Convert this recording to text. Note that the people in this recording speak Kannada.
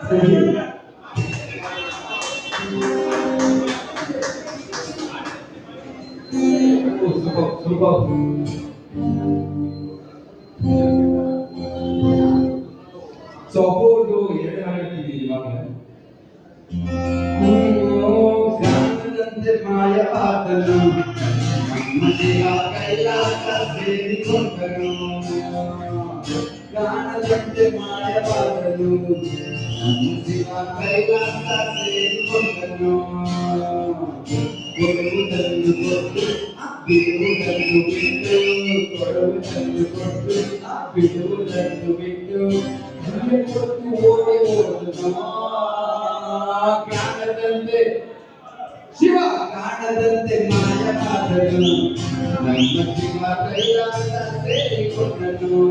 Thank you. Oh, super, super. So ಅಪೋದು ಎರಡು ಹಾಡಿದ್ದೀವಿ ಇವಾಗಲೇ. ಗಾನದಂತೆ ಮಾಯವಾದನು ಮಮತೆಯ ಕೈಲಾಸ ಸೇರಿಕೊಂಡನು. ಗಾನದಂತೆ ಮಾಯವಾದನು ಮಮತೆಯ ಕೈಲಾಸ ಸೇರಿಕೊಂಡನು. ಕೊಡುವುದನ್ನು ಕೊಟ್ಟು ಬಿಡುವುದನ್ನು ಬಿಟ್ಟು, ಕೊಡುವುದನ್ನು ಕೊಟ್ಟು ಬಿಡುವುದನ್ನು ಬಿಟ್ಟು, ಕೊಟ್ಟು ಓಡಿ ಹೋದನು. ಜ್ಞಾನದಂತೆ ಶಿವ ಕಾಣದಂತೆ ಮಾಯವಾದನು, ನಮ್ಮ ಶಿವ ಕೈಲಾಸ ಸೇರಿಕೊಂಡನು.